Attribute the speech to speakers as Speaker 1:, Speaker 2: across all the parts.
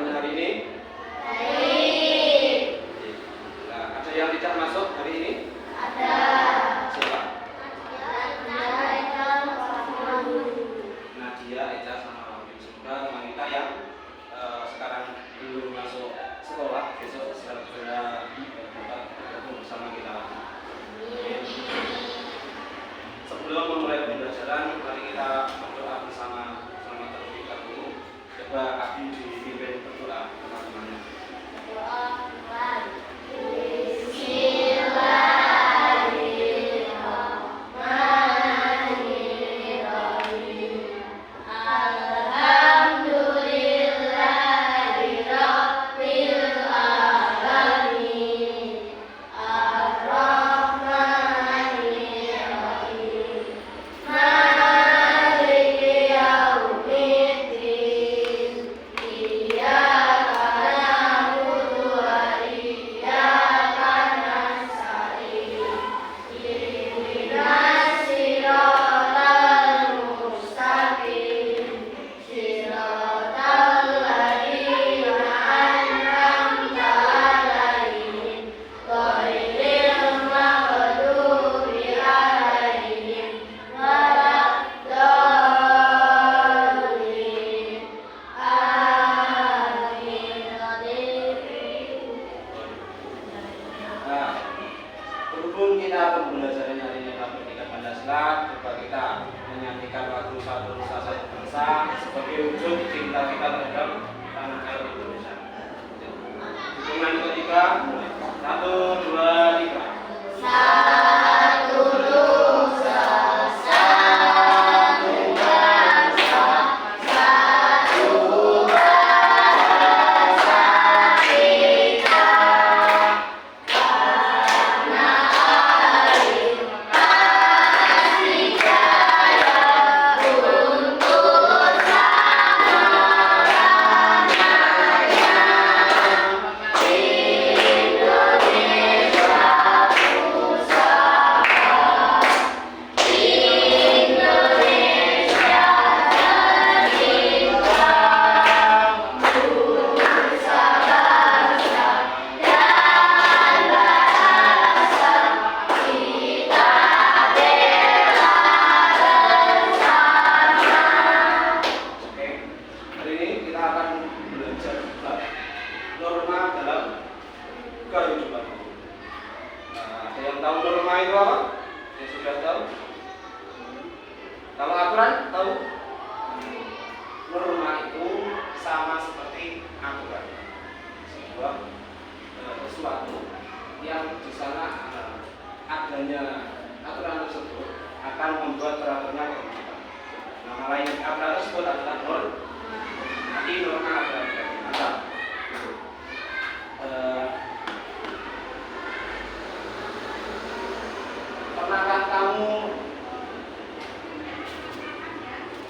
Speaker 1: pembelajarannya hari ini? Nah, ada yang tidak masuk hari ini?
Speaker 2: Ada.
Speaker 1: Siapa?
Speaker 2: Nadia,
Speaker 1: Eca sama Wahyu. Semoga wanita yang sekarang belum masuk sekolah besok segera dapat bergabung bersama kita lagi. Sebelum memulai pembelajaran, mari kita berdoa bersama terlebih dahulu. Coba Abi dipimpin berdoa teman-temannya.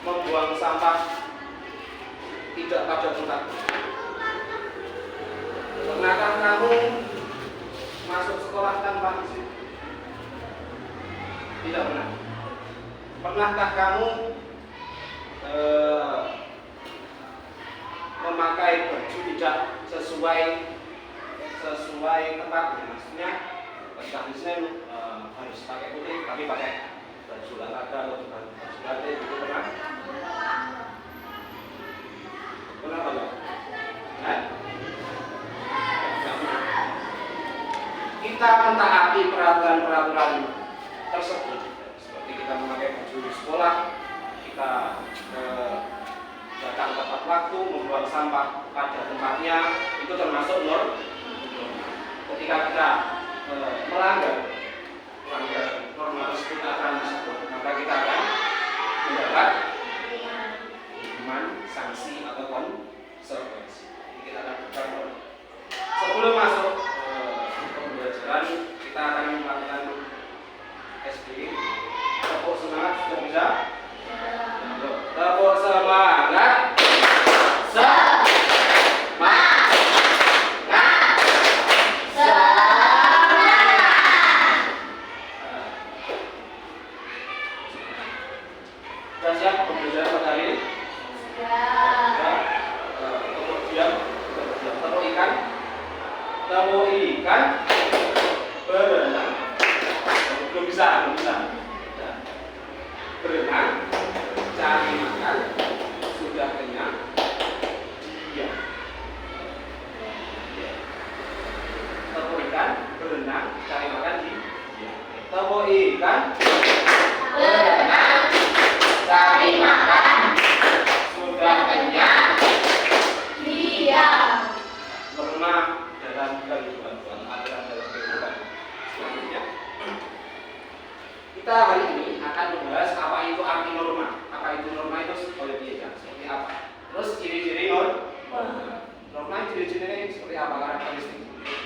Speaker 1: Membuang sampah tidak pada tempat. Pernahkah kamu masuk sekolah tanpa izin? Tidak pernah. Pernahkah kamu memakai baju tidak sesuai tempat? Maksudnya ketika Islam harus pakai putih, tapi pakai baju olahraga atau baju batik, itu pernah? Kenapa enggak? Kita mentaati peraturan-peraturan tersebut, seperti kita memakai baju sekolah, kita datang tepat waktu, membuang sampah pada tempatnya, itu termasuk norma. Ketika kita melanggar norma tersebut, aturan tersebut, maka kita akan mendapat hukuman, sanksi atau konsekuensi. Jadi kita akan berkabar. Sebelum masuk pembelajaran, kita akan melakukan SB. Tepuk semangat, sudah bisa? Tepuk semangat. Sudah siap pembelajaran pada hari ini? Sudah. temu ikan berenang. Belum bisa. Berenang, cari makan, sudah kenyang, diam. Temu ikan berenang, cari makan, diam. Temu ikan berenang, cari makan, sudah kenyang, diam. Norma dalam kehidupan, aturan dalam kehidupan. Selanjutnya, kita hari ini akan membahas apa itu arti norma. Apa itu norma itu seperti apa? Terus ciri-ciri norma ciri-cirinya seperti apa?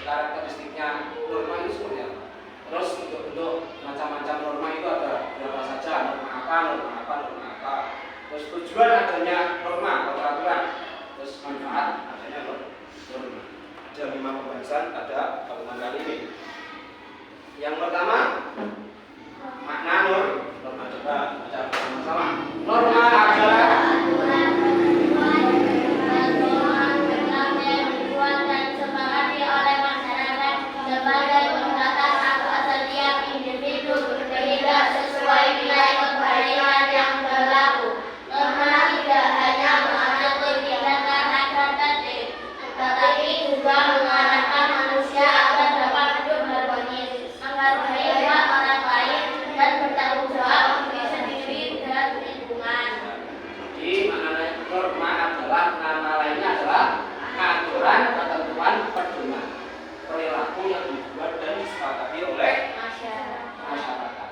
Speaker 1: Karakteristiknya norma itu seperti apa? Terus untuk macam-macam norma itu ada berapa saja? Norma apa? Terus tujuan adanya norma atau peraturan. Terus manfaat adanya norma. Ada 5 pembahasan pada pertemuan kali ini. Yang pertama, makna norma. Coba baca bersama-sama. Norma adalah ketentuan pedoman perilaku yang dibuat dan disepakati oleh masyarakat.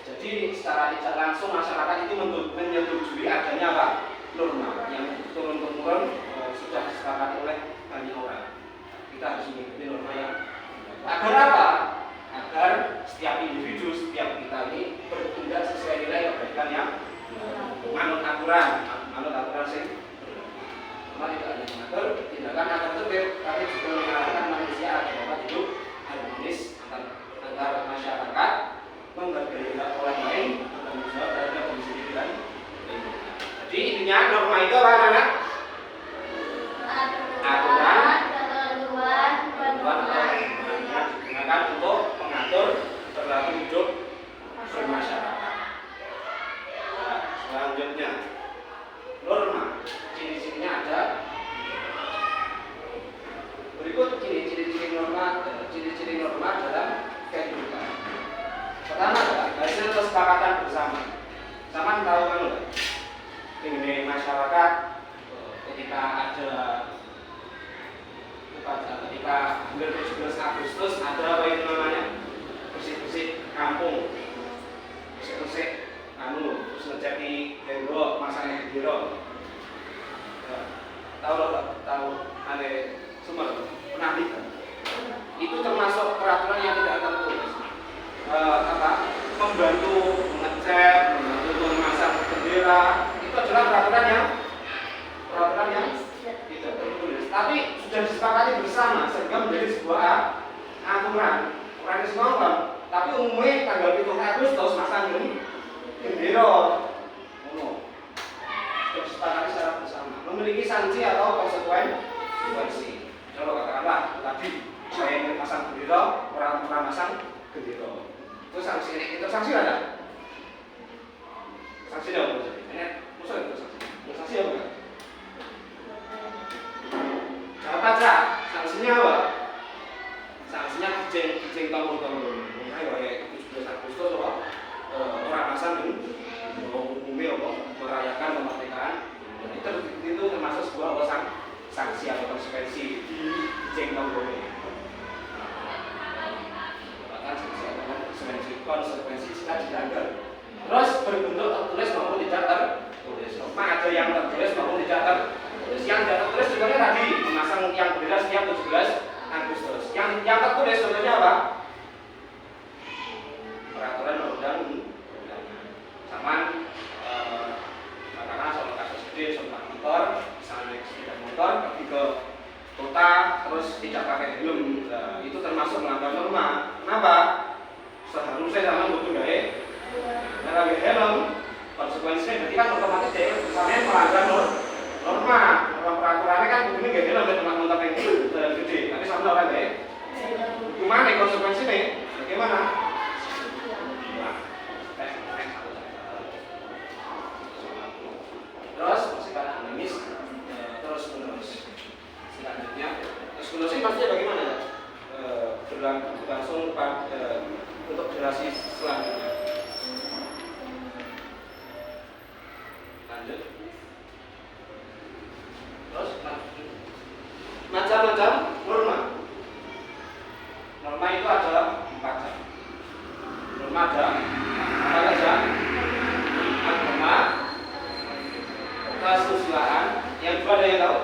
Speaker 1: Jadi secara tidak langsung masyarakat itu menyetujui adanya apa? Norma yang turun-temurun sudah disepakati oleh banyak orang. Kita harus mengikuti norma yang agar apa? Agar setiap individu, setiap kita ini bertindak sesuai nilai kebaikan yang menurut aturan sih. Karena tidak hanya mengatur tindakan agar tertib, tapi juga mengarahkan manusia agar dapat hidup harmonis antar masyarakat, menghargai hak orang lain, bertanggung jawab terhadap diri sendiri dan lingkungan. Jadi intinya norma itu apa anak? Aturan, ketentuan yang digunakan untuk mengatur perilaku hidup bermasyarakat. Nah, selanjutnya norma. Ciri-cirinya ada berikut ciri-ciri norma dalam kehidupan. Pertama adalah hasil kesepakatan bersama. Sama tahu kan loh, ini masyarakat ketika ada ketika hampir 17 Agustus ada apa itu namanya bersih-bersih kampung, bersih-bersih terus ngecek tembok, masangnya bendera. Tahu ada sumber pernah lihat itu termasuk peraturan yang tidak tertulis. Membantu mengecek, membantu memasang bendera itu adalah peraturan yang tidak tertulis, tapi sudah disepakati bersama sehingga menjadi sebuah aturan. Orang semua tapi umumnya tanggal 7 Agustus masang bendera. Disepakati secara bersama, memiliki sanksi atau konsekuensi. Kalau katakanlah tadi saya pasang bendera, orang masang bendera, itu sanksi ada? Sanksinya apa? Ini musuh itu sanksi apa? Jawab aja. Sanksinya apa? Sanksinya dijeng tahun-tahun. Mulai 17 Agustus apa? Orang masang umumnya apa? Merayakan kemerdekaan. Itu termasuk sebuah sanksi atau konsekuensi di jengkol ini. Konsekuensi jika dilanggar. Terus berbentuk tertulis maupun tidak tertulis. Ada yang tertulis maupun tidak tertulis. Yang tidak tertulis contohnya tadi memasang yang bendera setiap 17 Agustus. Yang tertulis contohnya apa? Peraturan undang-undang. Sama karena soal kasus gede, soal motor, misalnya naik sepeda motor pergi ke kota terus tidak pakai helm, itu termasuk melanggar norma. Kenapa? Seharusnya sama butuh gaya, pakai helm, konsekuensinya berarti kan otomatis dia misalnya melanggar norma peraturannya kan begini gak helm, cuma motor yang gede, tapi sama orang gaya langsung untuk durasi selanjutnya. Lanjut. Terus macam-macam norma. Norma itu ada 4 jam. Norma ada apa saja? Agama, kesusilaan. Yang dua ada yang tahu?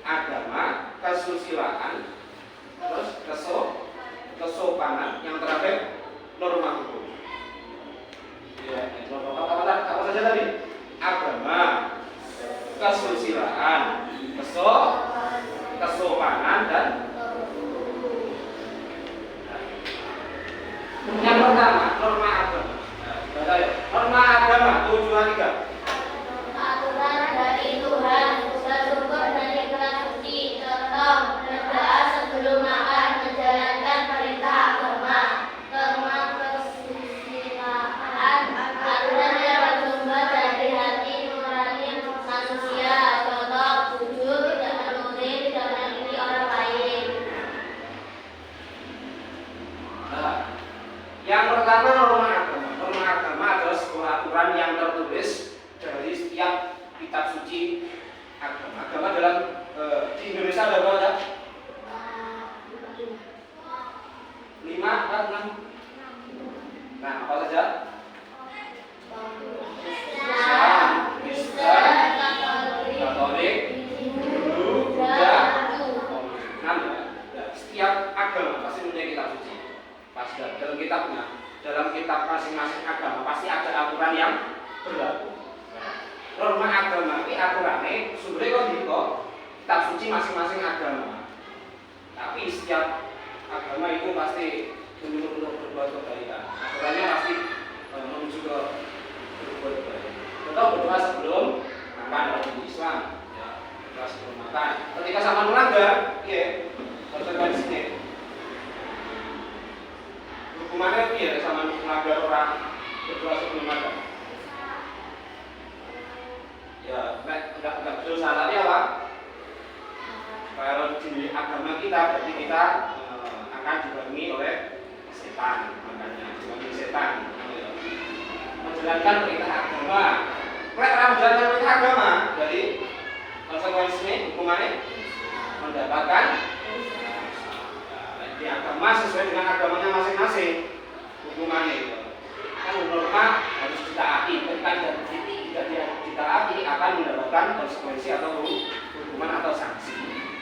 Speaker 1: Agama, kesusilaan, terus kesopanan. Yang terakhir norma hukum. Ya, apa saja tadi? Agama, kesusilaan, kesopanan dan yang pertama norma agama. Norma agama 7-3.
Speaker 2: Aturan dari Tuhan bersumber dari kitab suci. Contoh, berdoa sebelum makan, menjalankan perintah agama. Norma kesusilaan. Aturan yang bersumber dari hati nurani manusia. Contoh, jujur, tidak menulis, tidak menyakiti orang lain.
Speaker 1: Yang pertama norma agama. Norma agama adalah sebuah aturan yang tertulis dari setiap kitab suci agama. Agama dalam di Indonesia ada berapa? 5 atau 6? Nah, apa saja? Islam, Kristen, Katolik, Hindu, Buddha, 6 ya. Setiap agama pasti punya kitab suci. Pasti dalam kitabnya, dalam kitab masing-masing agama pasti ada aturan yang berlaku. Norma agama ini aturannya sumbernya kok kitab suci masing-masing agama. Tapi setiap agama itu pasti menyuruh untuk berbuat kebaikan. Aturannya pasti menuju ke berbuat baik. Contoh berdoa sebelum makan dalam Islam, ya, berdoa sebelum makan. Ketika sama melanggar, ya konsekuensinya. Hukumannya ya sama melanggar orang berdoa sebelum makan. Ya, enggak betul salah, tapi apa? Kalau di agama kita, berarti kita akan dibarengi oleh setan, makanya dibarengi setan. Menjalankan perintah agama. Kalau orang menjalankan perintah agama, jadi konsekuensinya, hukumannya mendapatkan di agama sesuai dengan agamanya masing-masing. Hukumannya kan norma harus ditaati, ketika tidak ditaati akan mendapatkan konsekuensi atau hukuman atau sanksi.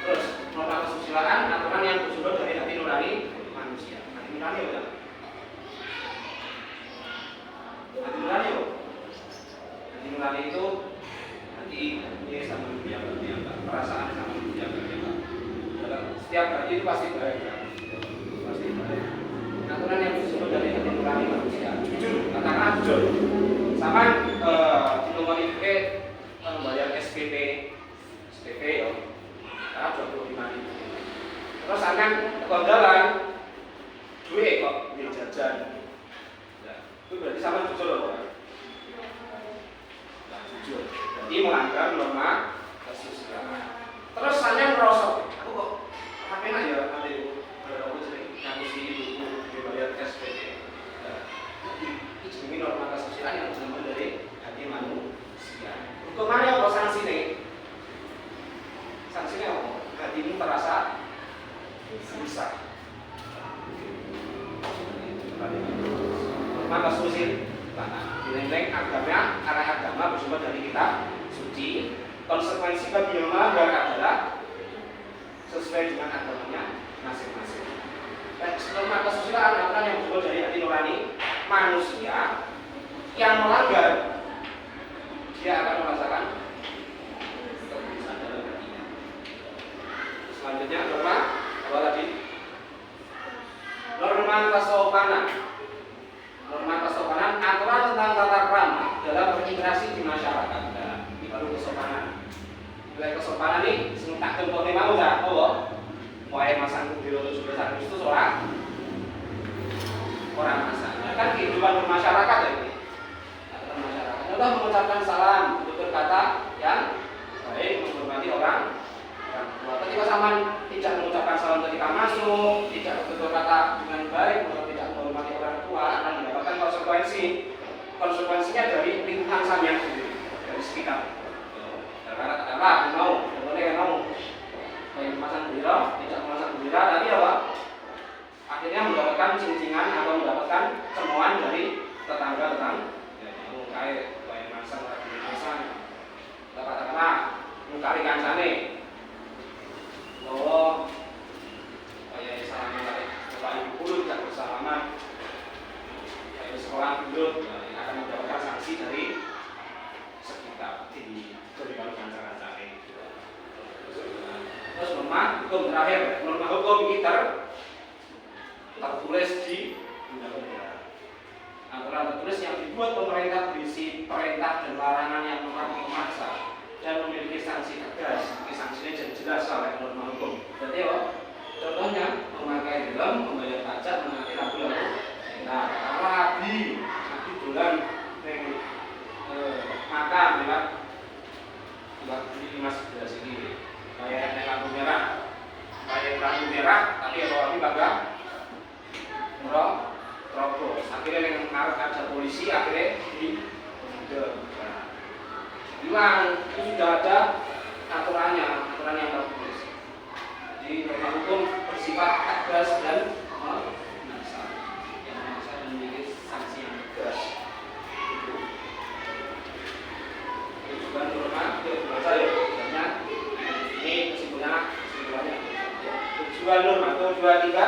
Speaker 1: Terus norma kesusilaan aturan yang bersumber dari hati nurani manusia. Hati nurani ya, hati nurani ya. Hati nurani itu hati ini sama dunia perasaan sama dunia dalam setiap hati itu pasti baik. Pasti baik. Aturan yang bersumber dari hati nurani manusia. Jujur, katakanlah jujur. Sama dimonitor bayar SPP ya, karena 25.000. Terus akan kondalan duit kok duit jajan. Nah, itu berarti sama jujur loh, kan? Nah, jujur. Jadi melanggar norma kesusilaan. Terus saya merosot, aku kok enak ya nanti aku sering ngapusi buku dibayar SPP. Ini norma kesusilaan yang bersumber dari hati manusia. Hukumannya apa sanksinya? Sanksinya apa? Hatimu terasa susah. Norma kesusilaan. Dileng-leng agama, arah agama bersumber dari kitab suci. Konsekuensi bagi yang melanggar adalah sesuai dengan agamanya masing-masing. Norma kesusilaan adalah yang bersumber dari hati nurani manusia yang melanggar, dia akan merasakan kegelisahan dalam hatinya. Selanjutnya norma apa tadi? Norma kesopanan. Norma kesopanan aturan tentang tata krama dalam berinteraksi di masyarakat. Nah, ini baru kesopanan. Nilai kesopanan ini tak contohnya mau nggak? Oh, mulai masang di roda sebesar itu orang masanya kan kehidupan bermasyarakat ya ini. Masyarakat. Contoh mengucapkan salam, berkata yang baik, menghormati orang tua. Ketika sama tidak mengucapkan masuk, tidak bertutur kata dengan baik atau tidak menghormati orang tua akan mendapatkan konsekuensi. Konsekuensinya dari lingkungan sampean sendiri, dari sekitar. Karena katakanlah mau, contohnya mau memasang bendera, tidak memasang bendera, tapi apa? Akhirnya mendapatkan cincin atau mendapatkan cemoan dari tetangga-tetangga. Ya, kayak masang, katakanlah mengkari kancane. Bahwa kayak salaman dari bapak ibu guru tidak bersalaman, kayak di sekolah dulu akan mendapatkan sanksi dari sekitar dari kancane. Terus norma hukum terakhir, norma hukum kita tertulis di undang-undang. Aturan tertulis yang dibuat pemerintah berisi perintah dan larangan yang memaksa dan memiliki sanksi tegas. Sanksinya jelas oleh norma hukum. Berarti apa? Contohnya memakai helm, membayar pajak, mengerti lagu-lagu. Nah, kalau nabi bulan maka memang buat ini mas sudah sini. Kayak lampu merah, tapi kalau nabi bangga terobos. Akhirnya yang ngarep ada polisi, akhirnya hilang. Itu sudah ada aturan yang tertulis. Jadi norma hukum bersifat tegas dan memaksa, yang memaksa dan memiliki sanksi yang tegas. Itu juga norma baca ya, misalnya ini kesimpulannya. Tujuan norma, tujuan tiga.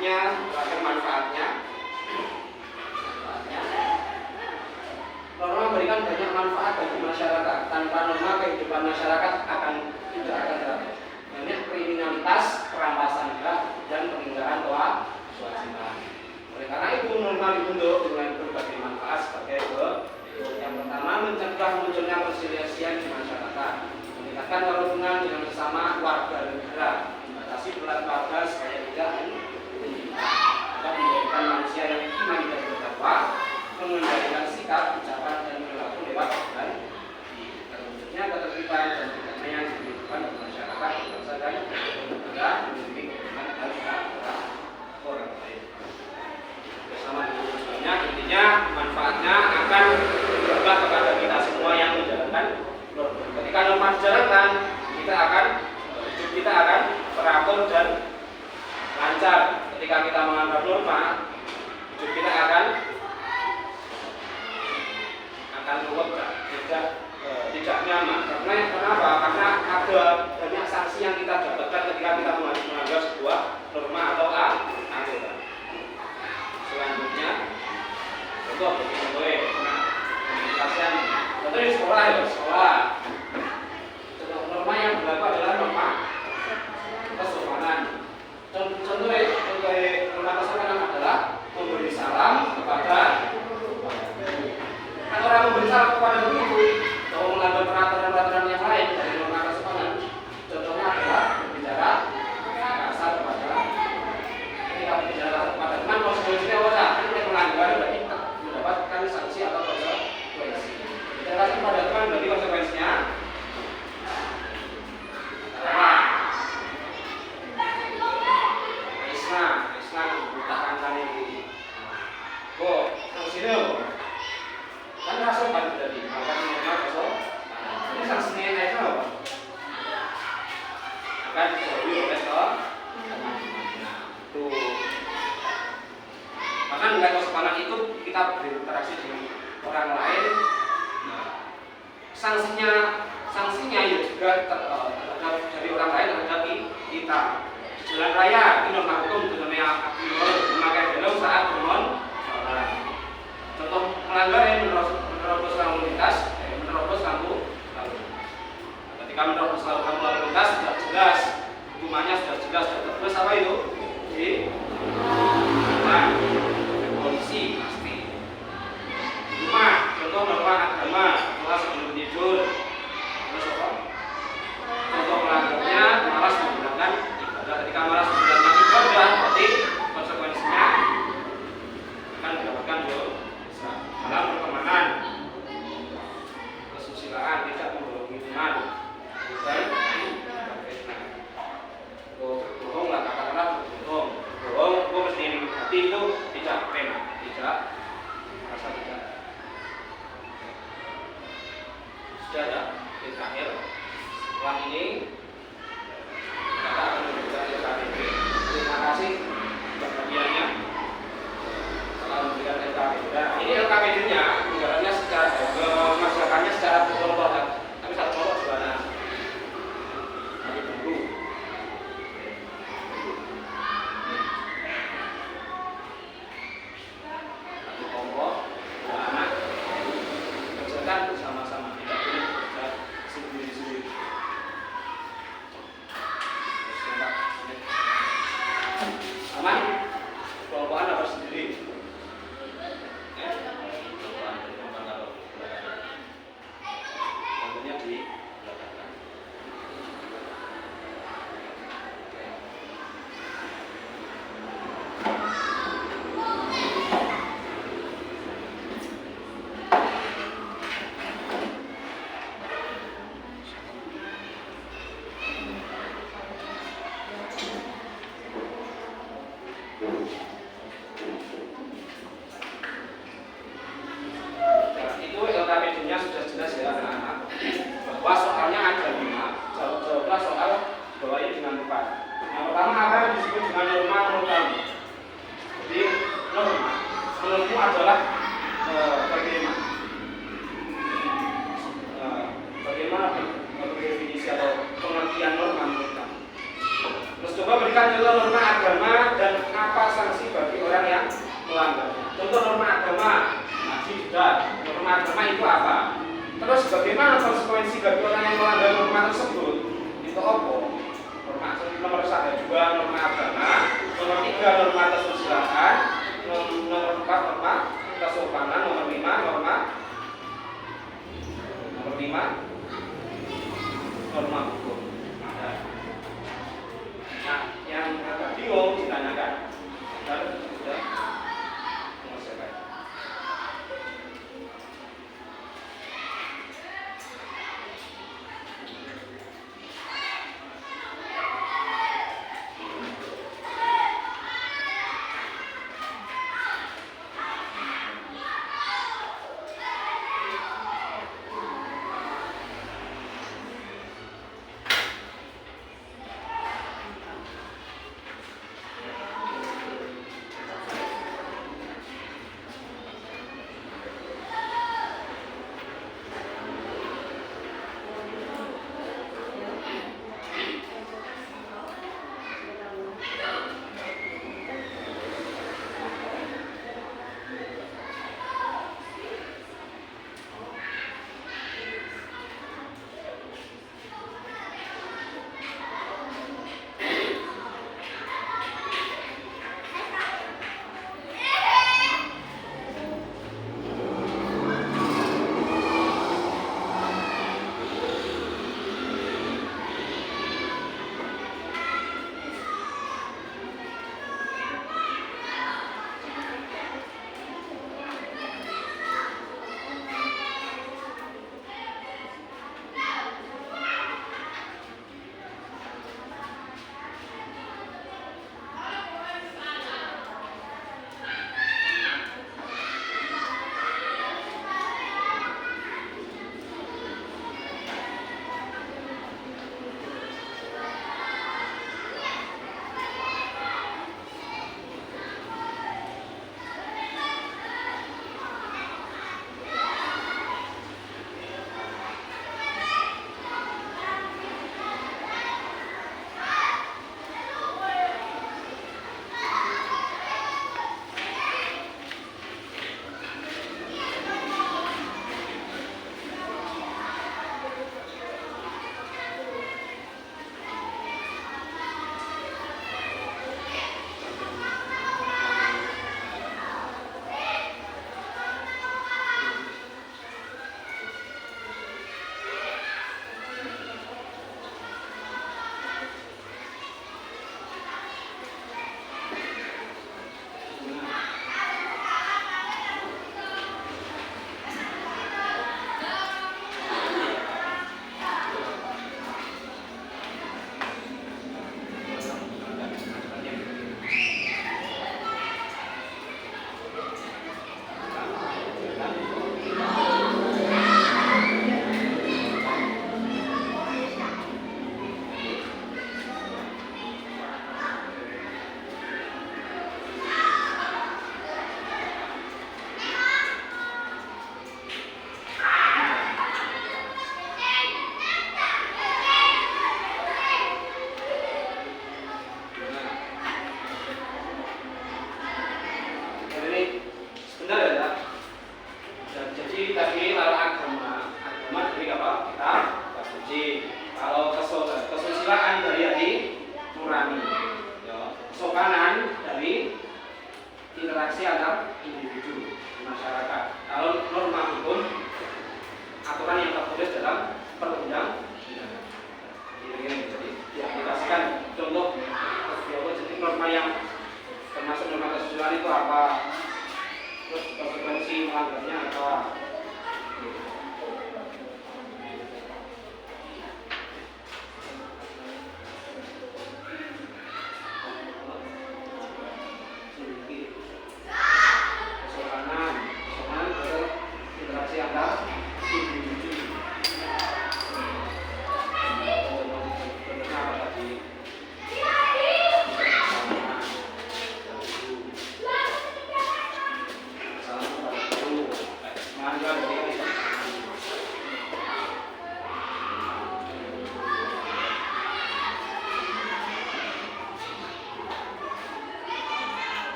Speaker 1: Terakhir manfaatnya. Norma memberikan banyak manfaat bagi masyarakat. Tanpa norma kehidupan masyarakat tidak akan teratur. Banyak kriminalitas, perampasan hak, dan peninggalan kewajiban. Oleh karena itu norma dibentuk dengan berbagai manfaat sebagai yang pertama mencegah munculnya perselisihan di masyarakat, meningkatkan kerukunan dengan sesama warga negara, membatasi berat warga supaya tidak akan menjadikan manusia yang iman dan bertakwa, mengendalikan sikap, ucapan dan perilaku lewat dan terwujudnya ketertiban dan kedamaian di kehidupan masyarakat, bangsa dan negara, memiliki kepentingan dan orang lain. Bersama dengan tujuannya, intinya manfaatnya akan berdampak kepada kita semua yang menjalankan norma. Ketika norma dijalankan, hidup kita akan teratur dan lancar. Ketika kita melanggar norma, hidup kita akan ruwet, tidak nyaman. Kenapa? Karena ada banyak sanksi yang kita dapatkan ketika kita melanggar sebuah norma atau aturan. Selanjutnya, contoh komunikasian. Contoh di sekolah ya, sekolah. Norma yang berlaku adalah norma kesopanan. Contohnya norma kesopanan adalah memberi salam kepada orang memberi salam kepada guru atau melanggar peraturan yang lain dari norma kesopanan. Contohnya adalah akan dijauhi oleh kesopanan. Nah, itu. Maka nilai kesopanan itu kita berinteraksi dengan orang lain. Nah, sanksinya ya juga terhadap dari orang lain terhadap kita. Di jalan raya itu norma hukum namanya memakai helm saat bermotor. Contoh melanggar yang menerobos lampu lintas, menerobos lampu lalu. Ketika menerobos lampu lalu lintas sudah jelas, hukumannya sudah jelas, sudah tegas apa itu? Nah, polisi pasti. Rumah, contoh norma agama, malas sebelum tidur. Terus apa? Contoh melanggarnya malas menggunakan ibadah. Ketika malas menggunakan ibadah, berarti konsekuensinya akan mendapatkan dosa. Dalam pertemanan, kesusilaan, tidak membohongi teman, dan fitnah. Berbohonglah, katakanlah berbohong. Berbohong mesti hati itu tidak pena, tidak rasa tidak. Sudah ada di terakhir. Setelah ini kita akan memberikan LKPD. Terima kasih buat bagiannya. Setelah memberikan LKPD. Nah, ini LKPD-nya, anggarannya secara memasyarakatnya secara berkelompok, tapi satu kelompok juga ada. Tapi dulu. Satu kelompok, dua anak, kerjakan bersama-sama, tidak boleh bekerja sendiri-sendiri. Aman? Kelompokan apa sendiri? Contohnya di belakang. Itu LKPD-nya sudah jelas ya anak-anak, bahwa soalnya ada 5. Jawablah soal bawahi dengan tepat. Yang pertama apa yang disebut dengan norma menurutmu? Jadi norma menurutmu adalah bagaimana definisi atau pengertian norma menurut kamu? Terus coba berikan contoh norma agama dan apa sanksi bagi orang yang melanggar. Contoh norma agama. Norma agama itu apa? Terus bagaimana konsekuensi bagi orang yang melanggar norma tersebut? Itu apa? Norma nomor 1 juga norma agama, nomor 3 norma kesusilaan, nomor 4 norma kesopanan, nomor 5 norma hukum. Nah, yang agak bingung ditanyakan. Sudah selesai.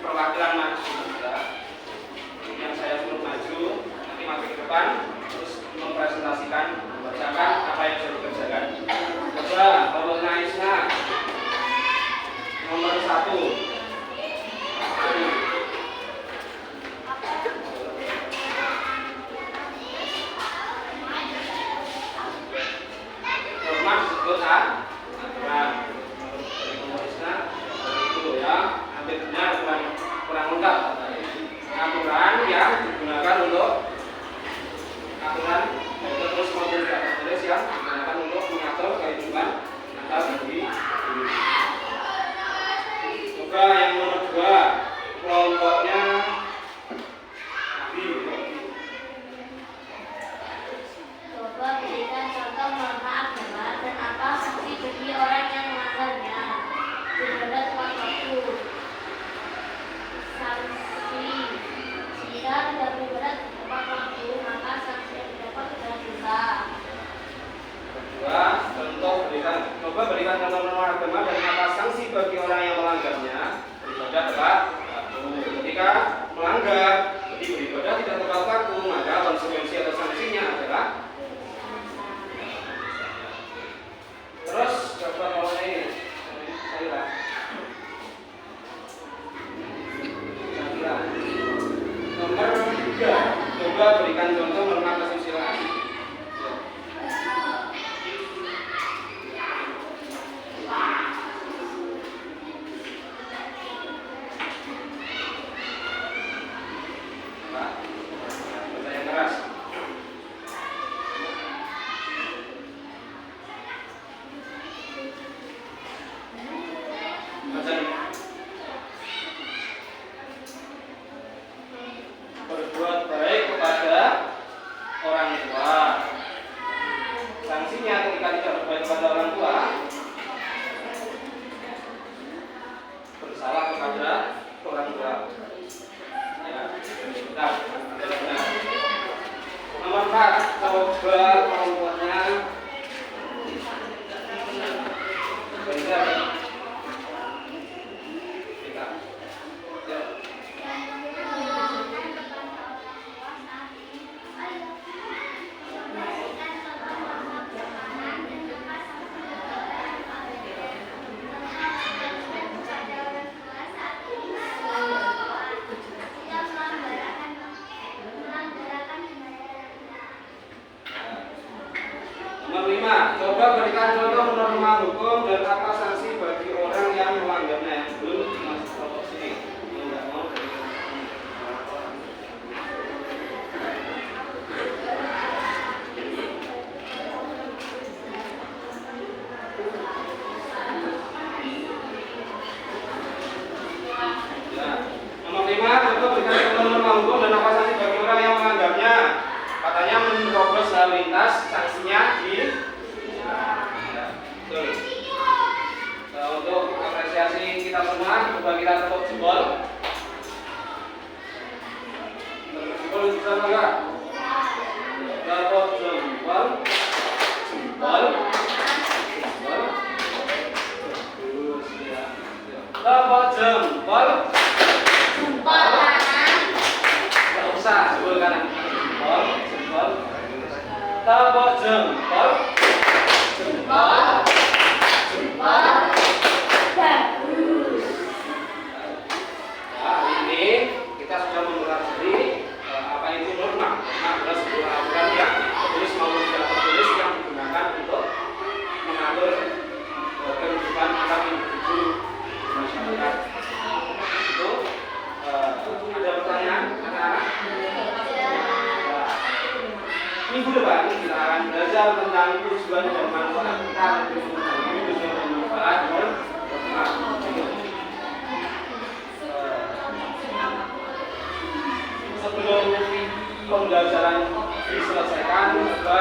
Speaker 1: perwakilan maju ya. Yang saya suruh maju, nanti maju ke depan, terus mempresentasikan, membacakan apa yang sudah dikerjakan. Coba, kalau Naisna nomor 1. Norma disebut aturan. Naisna itu ya, hampir benar kurang lengkap. Aturan yang digunakan untuk aturan terus maupun tidak tertulis yang digunakan untuk mengatur kehidupan antar individu. Coba yang nomor 2, kelompoknya Nabi.
Speaker 2: Coba berikan contoh norma agama dan apa sanksi bagi orang yang melanggarnya. Berbeda tepat waktu. Sanksi jika tidak berat tepat waktu, maka sanksi yang didapat adalah dosa.
Speaker 1: Kedua, coba berikan contoh norma agama dan apa sanksi bagi orang yang melanggarnya. Beribadah tepat waktu. Ketika melanggar, jadi beribadah tidak tepat waktu, maka konsekuensi atau sanksinya adalah. Terus coba kalau ini saya nomor 3, coba berikan contoh norma kesusilaan. Berbuat baik kepada orang tua. Sanksinya ketika tidak berbaik kepada orang tua, bersalah kepada orang tua. Ya, benar. Nomor 4, coba kelompoknya benar. Nomor 5, coba berikan contoh norma hukum dan apa sanksi bagi orang yang melanggarnya. Belum masuk kelompok sini. Enggak mau. Ya. Nomor 5, coba berikan contoh norma hukum dan apa sanksi bagi orang yang melanggarnya. Katanya menerobos lalu lintas, sanksinya di untuk apresiasi kita semua, coba kita tepuk jempol. Tepuk jempol bisa enggak? Tepuk jempol. Jempol. Jempol. Tepuk jempol.
Speaker 2: Jempol kanan.
Speaker 1: Enggak usah jempol kanan. Jempol, jempol. Tepuk jempol. Jempol. Jempol.
Speaker 2: Bagus.
Speaker 1: Nah, ini kita sudah mempelajari apa itu norma. Norma adalah sebuah aturan yang tertulis maupun tidak tertulis yang digunakan untuk mengatur kehidupan antar individu masyarakat. Itu ada pertanyaan anak-anak? Minggu depan kita akan belajar tentang tujuan dan manfaat kita tujuan dan manfaat norma. Sebelum pembelajaran diselesaikan, coba